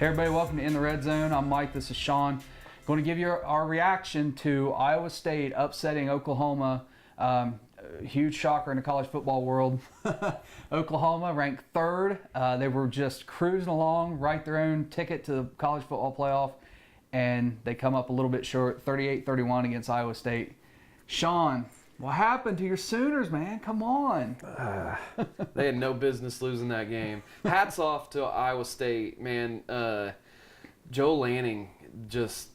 Hey everybody, welcome to In the Red Zone. I'm Mike, this is Shaun. Going to give you our reaction to Iowa State upsetting Oklahoma. Huge shocker in the college football world. Oklahoma ranked third. They were just cruising along, write their own ticket to the college football playoff, and they come up a little bit short, 38-31 against Iowa State. Shaun, what happened to your Sooners, man? Come on. They had no business losing that game. Hats off to Iowa State, man. Joe Lanning, just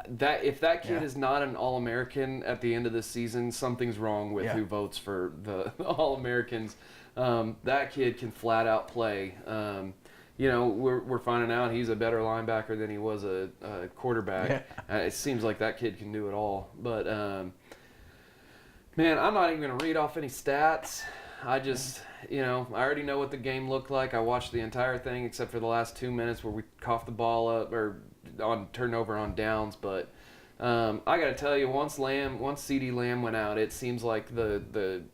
that if that kid is not an All-American at the end of the season, something's wrong with who votes for the All-Americans. That kid can flat out play. We're finding out he's a better linebacker than he was a quarterback. Yeah. It seems like that kid can do it all, but. Man, I'm not even going to read off any stats. I just, I already know what the game looked like. I watched the entire thing except for the last 2 minutes where we coughed the ball up or on turnover on downs. But I got to tell you, once CeeDee Lamb went out, it seems like the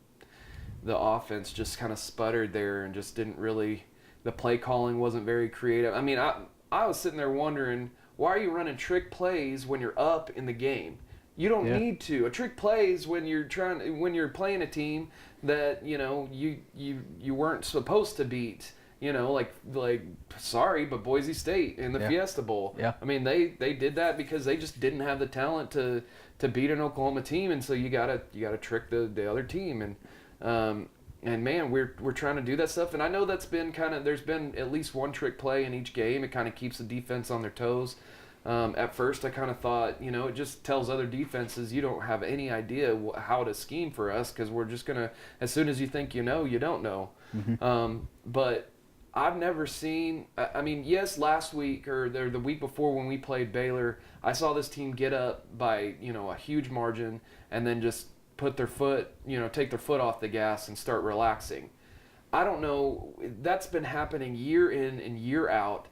offense just kind of sputtered there and just didn't really. The play calling wasn't very creative. I mean, I was sitting there wondering, why are you running trick plays when you're up in the game? You don't need to. A trick plays when you're playing a team that you weren't supposed to beat. Sorry, but Boise State in the Fiesta Bowl. Yeah. I mean, they did that because they just didn't have the talent to beat an Oklahoma team, and so you gotta trick the other team, and man, we're trying to do that stuff, and I know that's been there's been at least one trick play in each game. It kind of keeps the defense on their toes. At first, I kind of thought, it just tells other defenses you don't have any idea how to scheme for us because we're just going to, as soon as you think you know, you don't know. Mm-hmm. But I've never seen, yes, last week or the week before when we played Baylor, I saw this team get up by, a huge margin and then just put their foot, take their foot off the gas and start relaxing. I don't know. That's been happening year in and year out.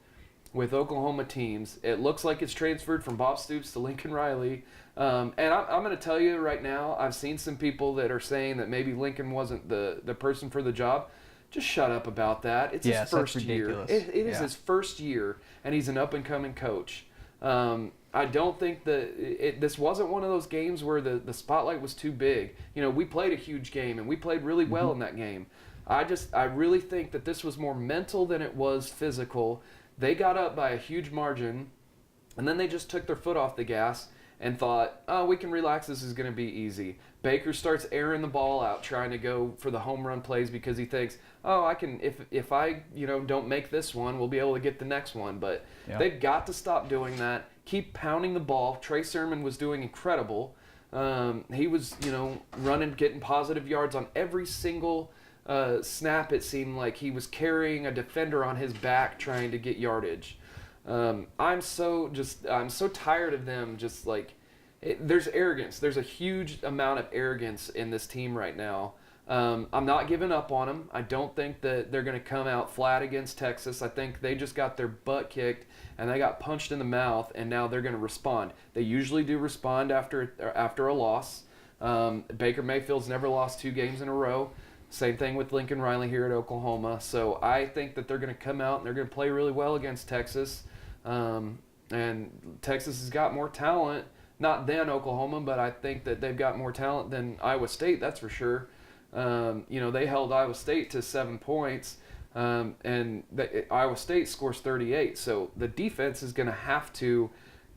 With Oklahoma teams, it looks like it's transferred from Bob Stoops to Lincoln Riley. And I'm going to tell you right now, I've seen some people that are saying that maybe Lincoln wasn't the person for the job. Just shut up about that. It's his first year. It is his first year, and he's an up-and-coming coach. I don't think this wasn't one of those games where the spotlight was too big. We played a huge game, and we played really well in that game. I really think that this was more mental than it was physical. They got up by a huge margin, and then they just took their foot off the gas and thought, oh, we can relax. This is going to be easy. Baker starts airing the ball out, trying to go for the home run plays because he thinks, oh, I can. If I don't make this one, we'll be able to get the next one. But they've got to stop doing that. Keep pounding the ball. Trey Sermon was doing incredible. He was running, getting positive yards on every single snap. It seemed like he was carrying a defender on his back trying to get yardage. I'm so tired of them. There's arrogance. There's a huge amount of arrogance in this team right now. I'm not giving up on them. I don't think that they're going to come out flat against Texas. I think they just got their butt kicked and they got punched in the mouth, and now they're going to respond. They usually do respond after a loss. Baker Mayfield's never lost 2 games in a row. Same thing with Lincoln Riley here at Oklahoma. So I think that they're going to come out and they're going to play really well against Texas. And Texas has got more talent, not than Oklahoma, but I think that they've got more talent than Iowa State, that's for sure. They held Iowa State to 7 points, and Iowa State scores 38. So the defense is going to have to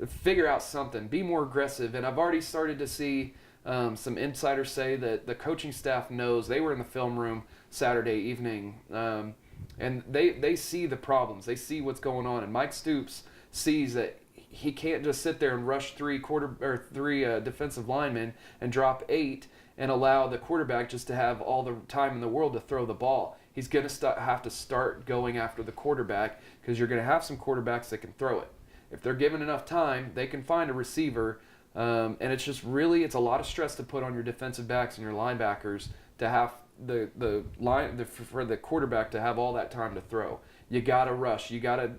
figure out something, be more aggressive. And I've already started to see some insiders say that the coaching staff knows. They were in the film room Saturday evening, and they see the problems. They see what's going on. And Mike Stoops sees that he can't just sit there and rush three defensive linemen and drop 8 and allow the quarterback just to have all the time in the world to throw the ball. He's going to have to start going after the quarterback because you're going to have some quarterbacks that can throw it. If they're given enough time, they can find a receiver. And it's just really, it's a lot of stress to put on your defensive backs and your linebackers to have for the quarterback to have all that time to throw. You gotta rush. You gotta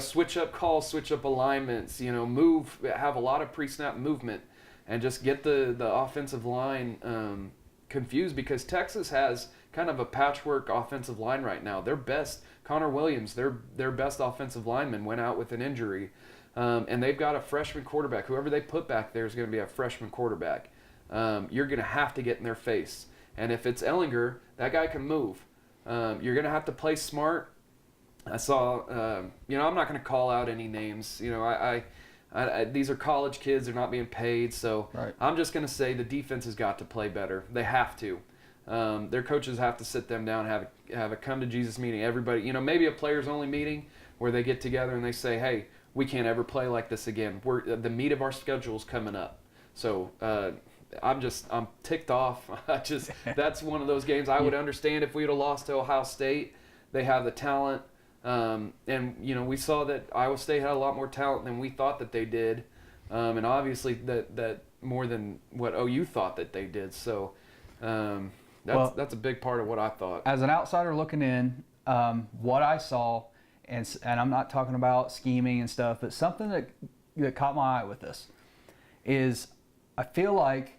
switch up calls, switch up alignments. move, have a lot of pre-snap movement, and just get the offensive line confused because Texas has kind of a patchwork offensive line right now. Their best, Connor Williams, their best offensive lineman went out with an injury. And they've got a freshman quarterback. Whoever they put back there is going to be a freshman quarterback. You're going to have to get in their face. And if it's Ellinger, that guy can move. You're going to have to play smart. I saw, I'm not going to call out any names. These are college kids. They're not being paid. So right. I'm just going to say the defense has got to play better. They have to. Their coaches have to sit them down, have a come to Jesus meeting. Everybody, maybe a players only meeting where they get together and they say, hey, we can't ever play like this again. The meat of our schedule is coming up. So I'm ticked off. That's one of those games I would understand if we would have lost to Ohio State. They have the talent. And we saw that Iowa State had a lot more talent than we thought that they did. And obviously that more than what OU thought that they did. So that's a big part of what I thought. As an outsider looking in, what I saw, and I'm not talking about scheming and stuff, but something that caught my eye with this is I feel like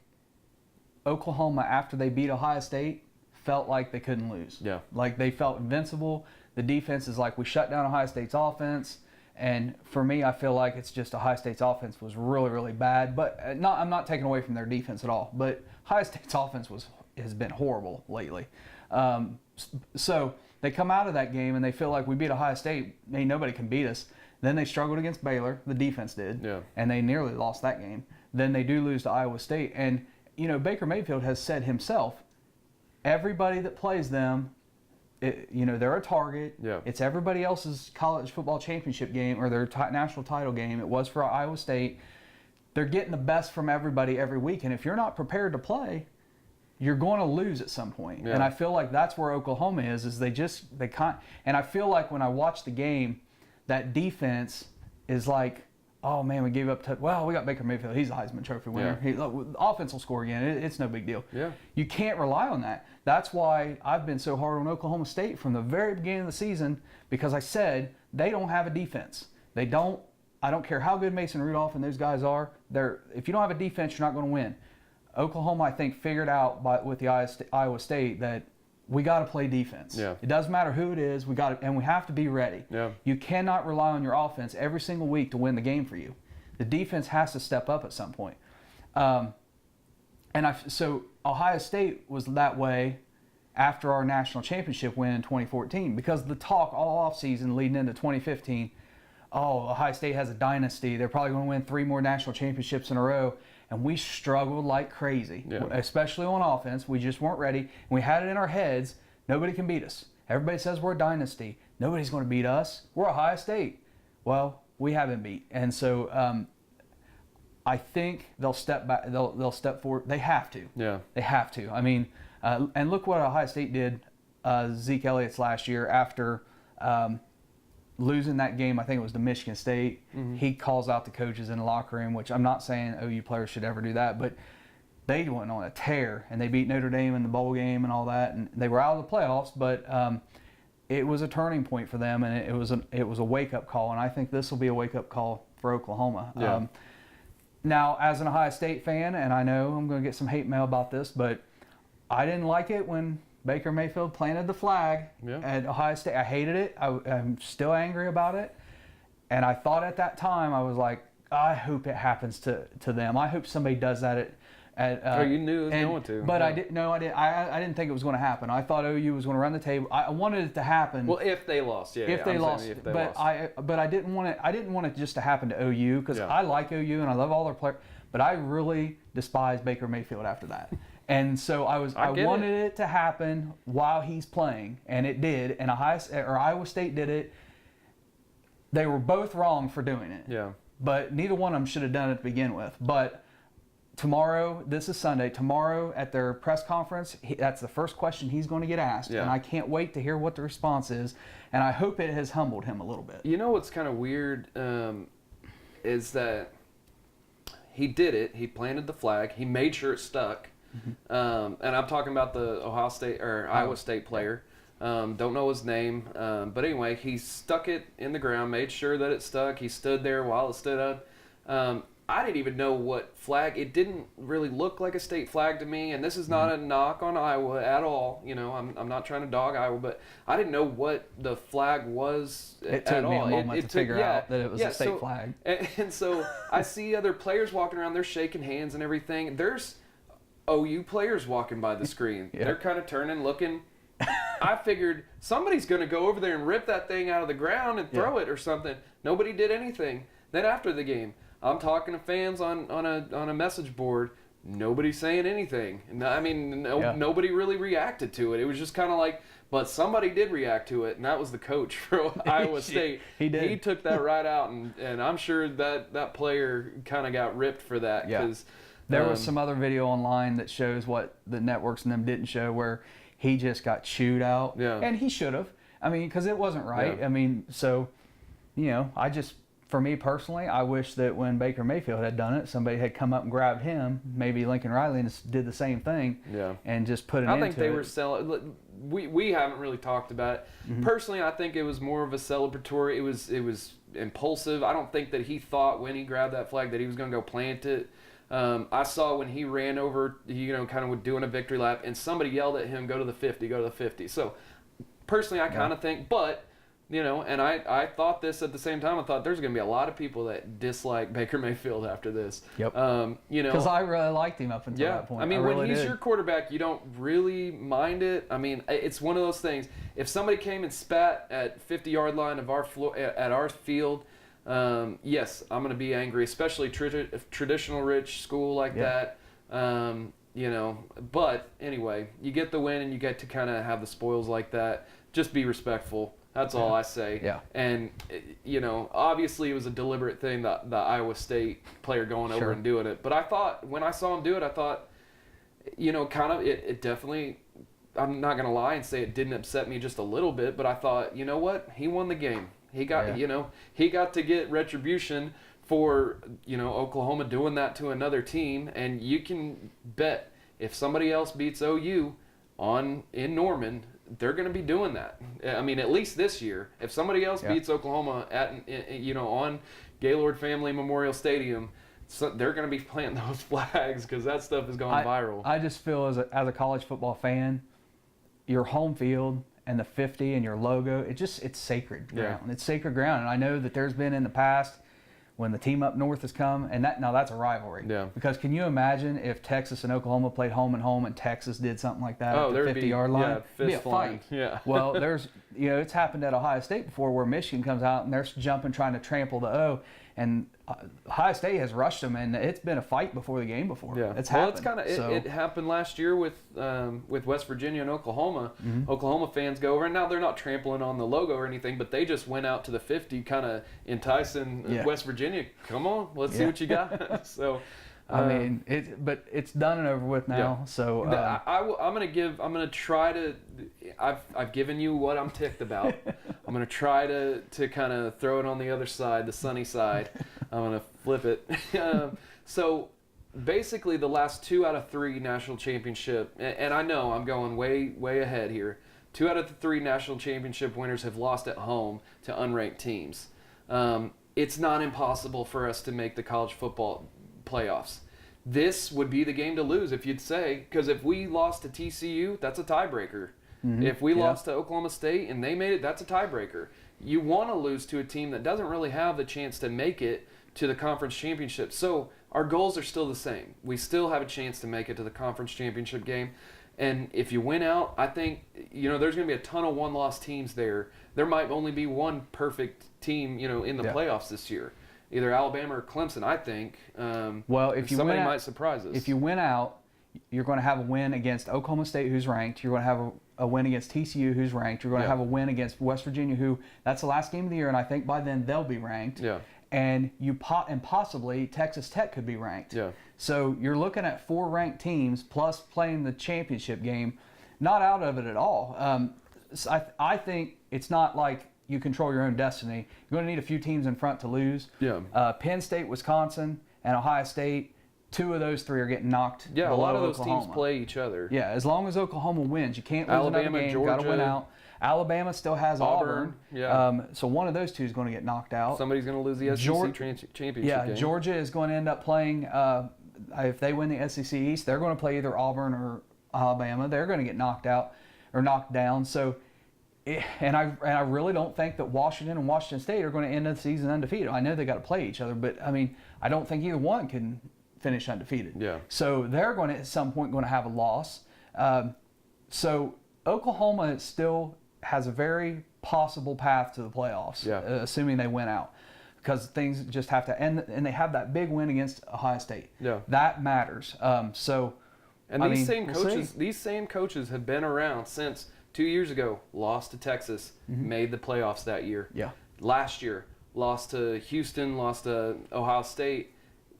Oklahoma, after they beat Ohio State, felt like they couldn't lose. Yeah. Like they felt invincible. The defense is like, we shut down Ohio State's offense. And for me, I feel like it's just Ohio State's offense was really, really bad. But I'm not taking away from their defense at all. But Ohio State's offense has been horrible lately. So they come out of that game and they feel like we beat Ohio State. Ain't nobody can beat us. Then they struggled against Baylor. The defense did. Yeah. And they nearly lost that game. Then they do lose to Iowa State. And, Baker Mayfield has said himself, everybody that plays them, they're a target. Yeah. It's everybody else's college football championship game or their national title game. It was for Iowa State. They're getting the best from everybody every week. And if you're not prepared to play, you're going to lose at some point. Yeah. And I feel like that's where Oklahoma is they can't. And I feel like when I watch the game, that defense is like, oh man, we gave up we got Baker Mayfield. He's a Heisman Trophy winner. Yeah. Offense will score again. It's no big deal. Yeah. You can't rely on that. That's why I've been so hard on Oklahoma State from the very beginning of the season, because I said they don't have a defense. They don't. I don't care how good Mason Rudolph and those guys are. If you don't have a defense, you're not going to win. Oklahoma, I think, figured out with the Iowa State that we got to play defense. Yeah. It doesn't matter who it is. We have to be ready. Yeah. You cannot rely on your offense every single week to win the game for you. The defense has to step up at some point. So Ohio State was that way after our national championship win in 2014, because the talk all offseason leading into 2015, Ohio State has a dynasty. They're probably going to win 3 more national championships in a row. And we struggled like crazy, especially on offense. We just weren't ready. And we had it in our heads, nobody can beat us. Everybody says we're a dynasty. Nobody's going to beat us. We're Ohio State. Well, we have been beat. And so I think they'll step back. They'll step forward. They have to. Yeah. They have to. I mean, and look what Ohio State did, Zeke Elliott's last year after losing that game. I think it was to Michigan State. Mm-hmm. He calls out the coaches in the locker room, which I'm not saying OU players should ever do that, but they went on a tear and they beat Notre Dame in the bowl game and all that, and they were out of the playoffs, but it was a turning point for them, and it was a wake-up call, and I think this will be a wake-up call for Oklahoma. Yeah. Now, as an Ohio State fan, and I know I'm going to get some hate mail about this, but I didn't like it when Baker Mayfield planted the flag at Ohio State. I hated it. I'm still angry about it. And I thought at that time, I was like, I hope it happens to them. I hope somebody does that you knew it was going to. But I didn't. No, I didn't. I didn't think it was going to happen. I thought OU was going to run the table. I wanted it to happen. Well, if they lost, if they lost. But I didn't want it. I didn't want it just to happen to OU, because I like OU and I love all their players. But I really despise Baker Mayfield after that. And so I wanted it to happen while he's playing, and it did. And Iowa State did it. They were both wrong for doing it. Yeah. But neither one of them should have done it to begin with. But tomorrow, this is Sunday. Tomorrow at their press conference, that's the first question he's going to get asked, and I can't wait to hear what the response is. And I hope it has humbled him a little bit. You know what's kind of weird is that he did it. He planted the flag. He made sure it stuck. Mm-hmm. And I'm talking about the Iowa State player. Don't know his name. But anyway, he stuck it in the ground, made sure that it stuck. He stood there while it stood up. I didn't even know what flag. It didn't really look like a state flag to me. And this is not a knock on Iowa at all. You know, I'm not trying to dog Iowa, but I didn't know what the flag was it took at me all. a moment to figure out that it was a state flag. And so I see other players walking around. They're shaking hands and everything. There's OU players walking by the screen. They're kind of turning, looking. I figured somebody's going to go over there and rip that thing out of the ground and throw it or something. Nobody did anything. Then after the game, I'm talking to fans on a message board. Nobody's saying anything. I mean, nobody really reacted to it. It was just kind of like, but somebody did react to it, and that was the coach for Iowa State. He did. He took that right out, and I'm sure that player kind of got ripped for that. Yeah. There was some other video online that shows what the networks and them didn't show, where he just got chewed out. Yeah. And he should have. I mean, because it wasn't right. I mean, so, for me personally, I wish that when Baker Mayfield had done it, somebody had come up and grabbed him, maybe Lincoln Riley, and did the same thing. And just put it into it. I think they were selling. We haven't really talked about it. Mm-hmm. Personally, I think it was more of a celebratory. It was impulsive. I don't think that he thought when he grabbed that flag that he was going to go plant it. I saw when he ran over, kind of doing a victory lap, and somebody yelled at him, go to the 50, go to the 50. So, personally, I kind of think, but, and I thought this at the same time. I thought there's going to be a lot of people that dislike Baker Mayfield after this. Yep. Because I really liked him up until that point. I mean, when he's your quarterback, you don't really mind it. I mean, it's one of those things. If somebody came and spat at 50-yard line of our floor, at our field, yes, I'm going to be angry, especially traditional rich school like that. But anyway, you get the win and you get to kind of have the spoils like that. Just be respectful. That's all I say. Yeah. And, obviously it was a deliberate thing, the Iowa State player going over and doing it. But I thought, when I saw him do it, I thought, it definitely, I'm not going to lie and say it didn't upset me just a little bit, but I thought, you know what? He won the game. He got, he got to get retribution for, Oklahoma doing that to another team. And you can bet if somebody else beats OU in Norman, they're going to be doing that. I mean, at least this year. If somebody else beats Oklahoma on Gaylord Family Memorial Stadium, they're going to be planting those flags because that stuff is going viral. I just feel as a college football fan, your home field and the 50 and your logo, it's sacred ground. It's sacred ground. And I know that there's been in the past when the team up north has come, and that's a rivalry. Yeah. Because can you imagine if Texas and Oklahoma played home and Texas did something like that at the 50-yard line? Yeah, it'd be a fight. Yeah. Well, there's, it's happened at Ohio State before where Michigan comes out and they're jumping trying to trample the O, and Ohio State has rushed them, and it's been a fight before the game before. Yeah. It's happened. Well, it's it happened last year with West Virginia and Oklahoma. Mm-hmm. Oklahoma fans go over, and now they're not trampling on the logo or anything, but they just went out to the 50, kind of enticing West Virginia. Come on, let's see what you got. So, I mean, it's done and over with now. Yeah. So I'm gonna try to. I've given you what I'm ticked about. I'm gonna try to kind of throw it on the other side, the sunny side. I'm gonna flip it. So basically, the last 2 out of 3 national championship, and I know I'm going way ahead here. 2 out of the 3 national championship winners have lost at home to unranked teams. It's not impossible for us to make the college football playoffs. This would be the game to lose, if you'd say, because if we lost to TCU, that's a tiebreaker. Mm-hmm. If we lost to Oklahoma State and they made it, that's a tiebreaker. You want to lose to a team that doesn't really have the chance to make it to the conference championship. So our goals are still the same. We still have a chance to make it to the conference championship game. And if you win out, I think, there's going to be a ton of one-loss teams there. There might only be one perfect team, in the playoffs this year. Either Alabama or Clemson, I think. Well, if you somebody might surprise us. If you win out, you're going to have a win against Oklahoma State, who's ranked. You're going to have a win against TCU, who's ranked. You're going to have a win against West Virginia, who that's the last game of the year, and I think by then they'll be ranked. Yeah. And possibly Texas Tech could be ranked. Yeah. So you're looking at 4 ranked teams plus playing the championship game. Not out of it at all. So I think it's not like you control your own destiny. You're going to need a few teams in front to lose. Yeah. Penn State, Wisconsin, and Ohio State, 2 of those 3 are getting knocked. Yeah, a lot of those Oklahoma. teams play each other. Yeah, as long as Oklahoma wins, you can't lose Alabama, another game. Georgia. Got to win out. Alabama still has Auburn. Yeah. So one of those 2 is going to get knocked out. Somebody's going to lose the SEC championship game. Georgia is going to end up playing. If they win the SEC East, they're going to play either Auburn or Alabama. They're going to get knocked out or knocked down. So, and I really don't think that Washington and Washington State are going to end the season undefeated. I know they got to play each other, but I mean, I don't think either one can finish undefeated. Yeah. So they're going to at some point going to have a loss. So Oklahoma still has a very possible path to the playoffs, assuming they win out, because things just have to end. And they have that big win against Ohio State. Yeah. That matters. And these same coaches have been around since 2 years ago. Lost to Texas, made the playoffs that year. Yeah. Last year, lost to Houston, lost to Ohio State,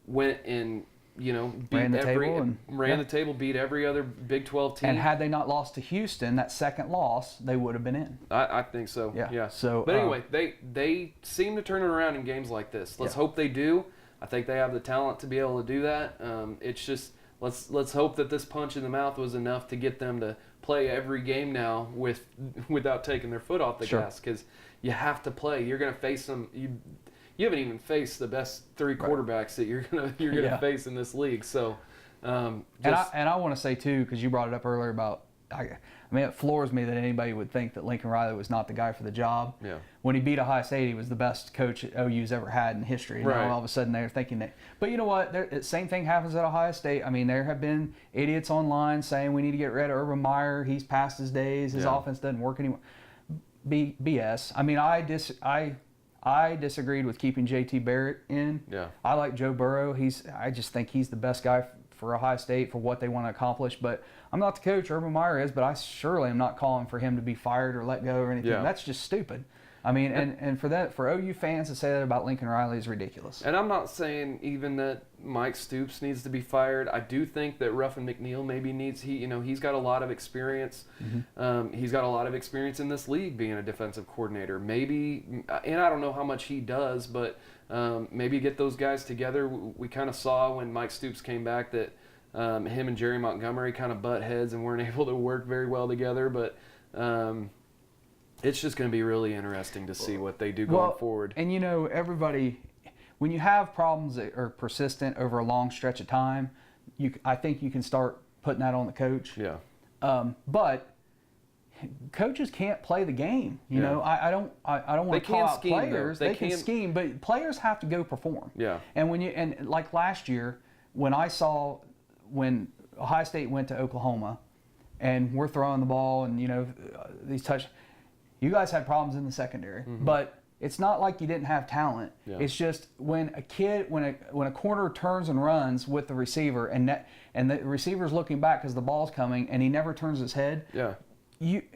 went and ran the table, beat every other Big 12 team. And had they not lost to Houston, that second loss, they would have been in. I think so. Yeah. So, but anyway, they seem to turn it around in games like this. Let's hope they do. I think they have the talent to be able to do that. It's just let's hope that this punch in the mouth was enough to get them to play every game now without taking their foot off the gas, because you have to play. You're going to face them. You haven't even faced the best 3 quarterbacks that you're gonna face in this league. So, and I want to say too, because you brought it up earlier about, I mean, it floors me that anybody would think that Lincoln Riley was not the guy for the job. Yeah. When he beat Ohio State, he was the best coach OU's ever had in history. And now all of a sudden they're thinking that. But you know what? The same thing happens at Ohio State. I mean, there have been idiots online saying we need to get rid of Urban Meyer. He's past his days. His offense doesn't work anymore. BS. I mean, I disagreed with keeping J.T. Barrett in. Yeah. I like Joe Burrow. I just think he's the best guy for Ohio State for what they want to accomplish. But I'm not the coach. Urban Meyer is, but I surely am not calling for him to be fired or let go or anything. Yeah. That's just stupid. I mean, and for OU fans to say that about Lincoln Riley is ridiculous. And I'm not saying even that Mike Stoops needs to be fired. I do think that Ruffin McNeil maybe needs. He's got a lot of experience. He's got a lot of experience in this league being a defensive coordinator. Maybe, and I don't know how much he does, but maybe get those guys together. We kind of saw when Mike Stoops came back that him and Jerry Montgomery kind of butt heads and weren't able to work very well together. But it's just going to be really interesting to see what they do going forward. And everybody, when you have problems that are persistent over a long stretch of time, I think you can start putting that on the coach. Yeah. But coaches can't play the game. You know, I don't want to call out players. They can scheme, but players have to go perform. Yeah. And like last year, when Ohio State went to Oklahoma, and we're throwing the ball, and these touch. You guys had problems in the secondary, but it's not like you didn't have talent. Yeah. It's just when a corner turns and runs with the receiver, and the receiver's looking back because the ball's coming, and he never turns his head. Yeah.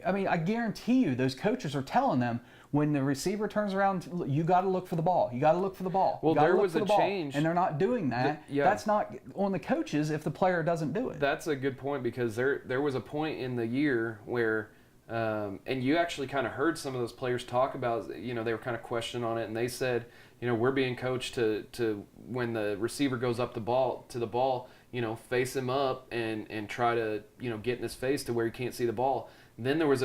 I guarantee you, those coaches are telling them when the receiver turns around, you got to look for the ball. You got to look for the ball. Well, there was a change, and they're not doing that. That's not on the coaches if the player doesn't do it. That's a good point, because there was a point in the year where. And you actually kind of heard some of those players talk about, they were kind of questioning on it, and they said, we're being coached to when the receiver goes up the ball, face him up and try to, get in his face to where he can't see the ball. And then there was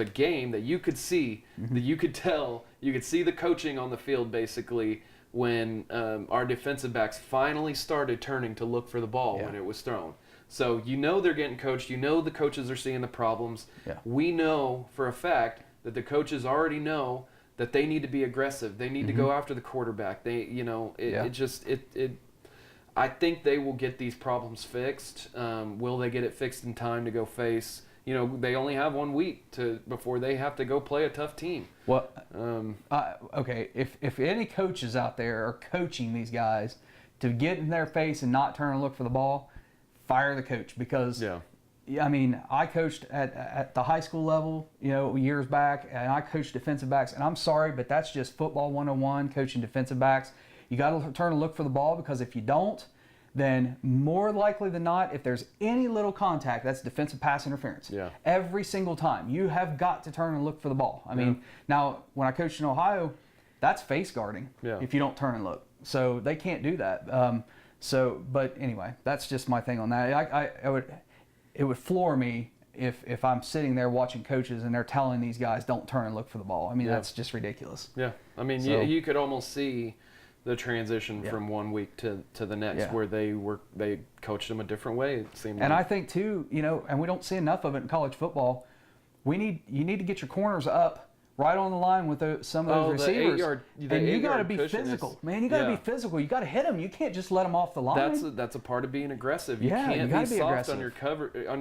a game that you could see, that you could tell, you could see the coaching on the field basically when our defensive backs finally started turning to look for the ball when it was thrown. So they're getting coached. The coaches are seeing the problems. Yeah. We know for a fact that the coaches already know that they need to be aggressive. They need to go after the quarterback. I think they will get these problems fixed. Will they get it fixed in time to go face? They only have 1 week before they have to go play a tough team. Well, okay. If any coaches out there are coaching these guys to get in their face and not turn and look for the ball, fire the coach, because I coached at the high school level, years back, and I coached defensive backs, and I'm sorry, but that's just football 101, coaching defensive backs. You got to turn and look for the ball, because if you don't, then more likely than not, if there's any little contact, that's defensive pass interference. Yeah. Every single time. You have got to turn and look for the ball. I mean, now, when I coached in Ohio, that's face guarding if you don't turn and look. So they can't do that. So, but anyway, that's just my thing on that. It would floor me if I'm sitting there watching coaches and they're telling these guys don't turn and look for the ball. I mean, that's just ridiculous. Yeah, I mean, you could almost see the transition from one week to the next, where they coached them a different way. It seemed. And I think too, and we don't see enough of it in college football. You need to get your corners up right on the line with some of those receivers. And you got to be physical, man. You got to be physical. You got to hit them. You can't just let them off the line. That's a part of being aggressive. You can't be soft on your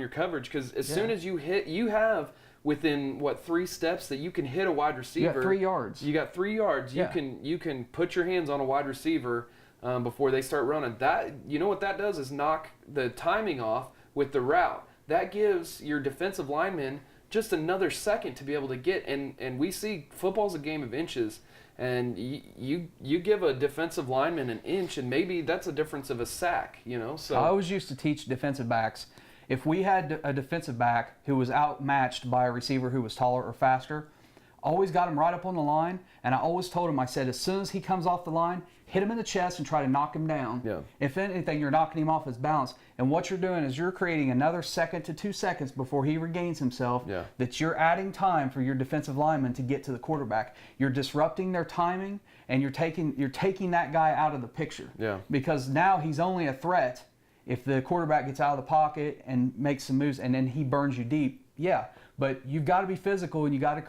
coverage, because as soon as you hit, you have within 3 steps that you can hit a wide receiver. You got 3 yards. You got 3 yards. Yeah. You can put your hands on a wide receiver before they start running. That, you know what that does is knock the timing off with the route. That gives your defensive linemen just another second to be able to get, and we see football's a game of inches, and you give a defensive lineman an inch, and maybe that's a difference of a sack, So I always used to teach defensive backs, if we had a defensive back who was outmatched by a receiver who was taller or faster, always got him right up on the line, and I always told him, I said, as soon as he comes off the line, hit him in the chest and try to knock him down. Yeah. If anything, you're knocking him off his balance. And what you're doing is you're creating another 2 to 2 seconds before he regains himself, that you're adding time for your defensive lineman to get to the quarterback. You're disrupting their timing, and you're taking that guy out of the picture. Yeah. Because now he's only a threat if the quarterback gets out of the pocket and makes some moves and then he burns you deep. Yeah. But you've got to be physical, and you got to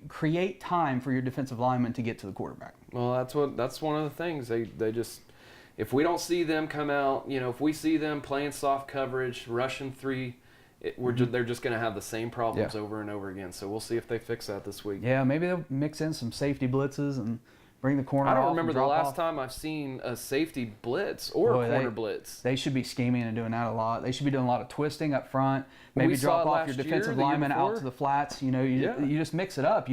create time for your defensive lineman to get to the quarterback. Well, that's one of the things they just, if we don't see them come out, if we see them playing soft coverage, rushing 3, they're just going to have the same problems over and over again. So we'll see if they fix that this week. Yeah, maybe they'll mix in some safety blitzes and bring the corner off. I don't remember the last time I've seen a safety blitz or a corner blitz. They should be scheming and doing that a lot. They should be doing a lot of twisting up front. Maybe drop off your defensive lineman out to the flats. You just mix it up.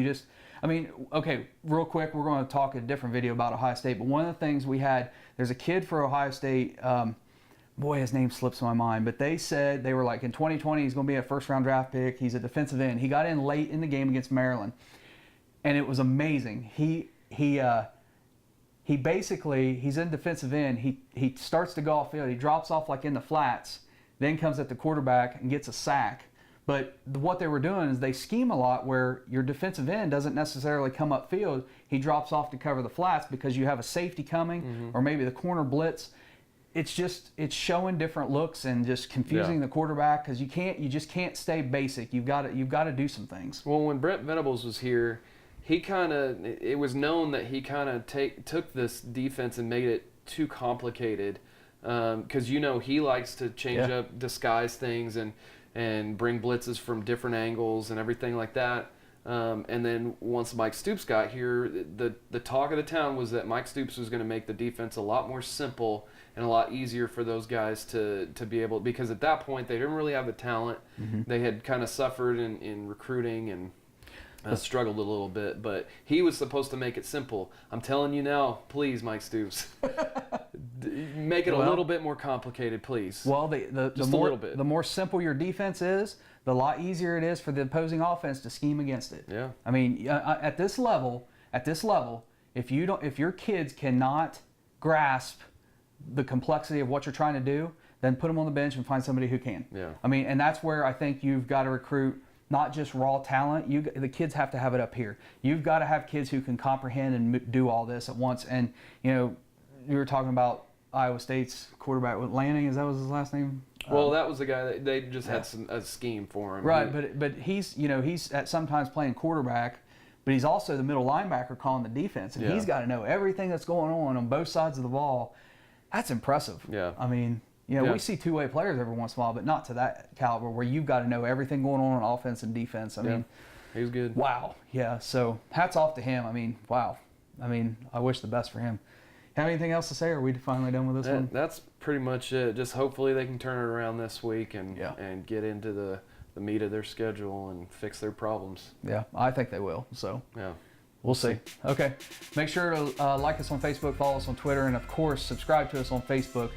Okay, real quick, we're going to talk in a different video about Ohio State. But one of the things we had, there's a kid for Ohio State. Boy, his name slips my mind. But they said they were like, in 2020, he's going to be a first-round draft pick. He's a defensive end. He got in late in the game against Maryland, and it was amazing. He basically, he's in defensive end. He starts to go off field. He drops off like in the flats, then comes at the quarterback and gets a sack. But what they were doing is they scheme a lot where your defensive end doesn't necessarily come up field. He drops off to cover the flats because you have a safety coming, or maybe the corner blitz. It's showing different looks and just confusing the quarterback, because you just can't stay basic. You've got to do some things. Well, when Brent Venables was here, it was known that he kind of took this defense and made it too complicated, because he likes to change up, disguise things, and bring blitzes from different angles and everything like that. And then once Mike Stoops got here, the talk of the town was that Mike Stoops was going to make the defense a lot more simple and a lot easier for those guys to be able, because at that point they didn't really have the talent. They had kind of suffered in recruiting and struggled a little bit, but he was supposed to make it simple. I'm telling you now, please, Mike Stoops, make it a little bit more complicated, please. Well, the more simple your defense is, the lot easier it is for the opposing offense to scheme against it. Yeah. I mean, at this level, if your kids cannot grasp the complexity of what you're trying to do, then put them on the bench and find somebody who can. Yeah. I mean, and that's where I think you've got to recruit not just raw talent. The kids have to have it up here. You've got to have kids who can comprehend and do all this at once. And you were talking about Iowa State's quarterback with Lanning. Is that was his last name? Well, that was the guy that they just had a scheme for him. Right, but he's at sometimes playing quarterback, but he's also the middle linebacker calling the defense, and he's got to know everything that's going on both sides of the ball. That's impressive. Yeah. I mean, we see two-way players every once in a while, but not to that caliber where you've got to know everything going on offense and defense. I mean, he was good. Wow. Yeah. So hats off to him. I mean, wow. I mean, I wish the best for him. Have anything else to say, or are we finally done with this one? That's pretty much it. Just hopefully they can turn it around this week and get into the meat of their schedule and fix their problems. Yeah, I think they will. So yeah, we'll see. Okay. Make sure to like us on Facebook, follow us on Twitter, and of course, subscribe to us on Facebook.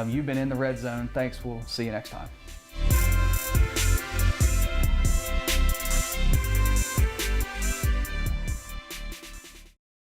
You've been in the Red Zone. Thanks. We'll see you next time.